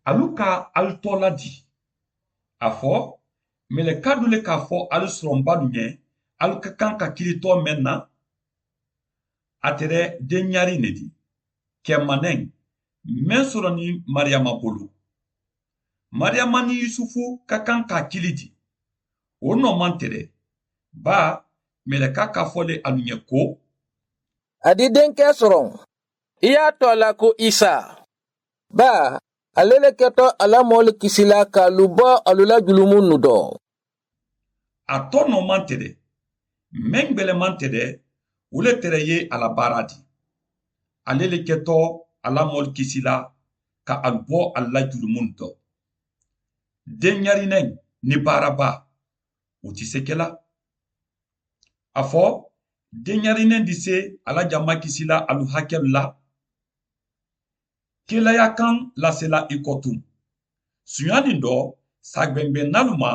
alu ka alu tɔla di a fɔ mɛlɛka dɔ le k'a fɔ alu sɔrɔba nu ɲɛ alu ka kan ka kiritɔ mɛn na a tɛrɛ den ɲari ne di kɛmanɛn mɛn sɔrɔ ni mariyama bolo mariyama ni yusufu ka kan ka kili di o nɔ man tɛrɛ ba mɛlɛka ka fɔ le alu ɲɛ ko adi denkɛ sɔrɔ i y'a tɔ la ko isa ba ale le kɛtɔ ala mɔli kisila ka lu bɔ alu la julumu nu dɔ a tɔ nɔ man tɛrɛ mɛn gbɛlɛ man tɛrɛ o le tɛrɛ ye ala baara di ale le kɛtɔ ala mɔli kisila ka alu bɔ ala la julumu dɔ den ɲarinɛ ni baaraba o tɛ se kɛla a fɔ den ɲarinɛ di se ala jama kisila alu hakɛlu la kelaya kan lasela i kɔ tun suɲa nin dɔ sagbɛngbɛnnalu ma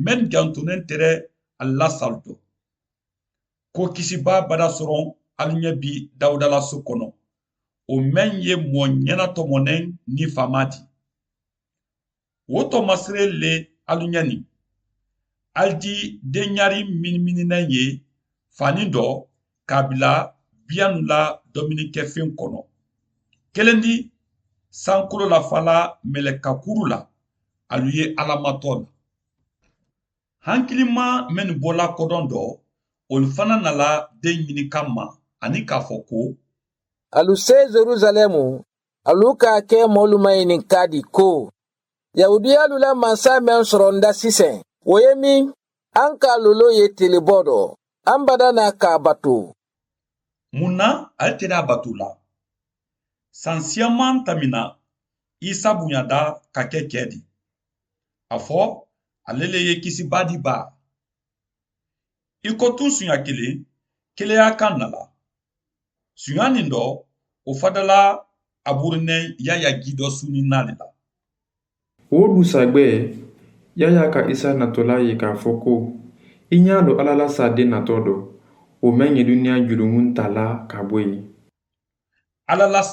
mɛn jantonen tɛrɛ ala salu dɔ ko kisiba bada sɔrɔ alu ɲɛ bi dawudala so kɔnɔ o mɛn ye mɔ ɲɛnatɔmɔnɛn ni fama di o tɔmasire le alu ɲɛni aldi den ɲari miniminɛn ye fani dɔ k'a bila biyanu la dɔminikɛfen kɔnɔ kelen di sankolo la fala mɛlɛkakuru la alu ye alamatɔ la hankilima mɛnni bɔla kɔdɔn dɔ olu fana nala den ɲini ka ma ani k'a fɔ ko alu se Jerusalemu alu k'a kɛ mɔlu ma ɲininka di ko yahudiyalu la mansa mɛn sɔrɔ nda sisan o ye min an ka lolo ye telebɔ dɔ an bada n'a k'a bato mun na ale tɛna a bato la san siyaman tamina isa bonyada ka kɛ cɛ di a fɔ ale le ye kisiba di ba i ko tun suɲa kelen kelenya kan nala suɲa nin dɔ o fadala a burinɛ yaya gidɔ suni n'ale la o dusagbe yaya ka isa natɔla ye k'a fɔ ko i ɲa dɔ ala la sa den natɔ dɔ o mɛn ye duniya jurumu ta la ka bɔ yen ala la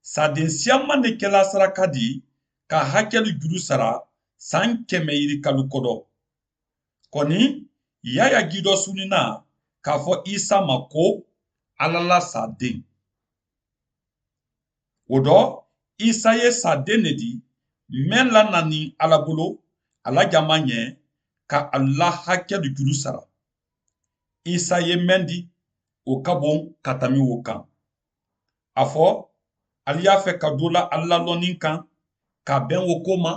saden siyaman de kɛla saraka di ka hakɛlu juru sara san 100 yiri kalo kɔdɔ kɔni yaya gidɔ sunina k'a fɔ isa ma ko ala la saden o dɔ isa ye saden ne di mɛn la nani ala bolo ala jama ɲɛ ka ala hakɛlu juru sara isa ye mɛn di o ka bon ka tɛmɛ o kan a fɔ ali y'a fɛ ka dɔ la ala lɔnni kan ka bɛn o ko ma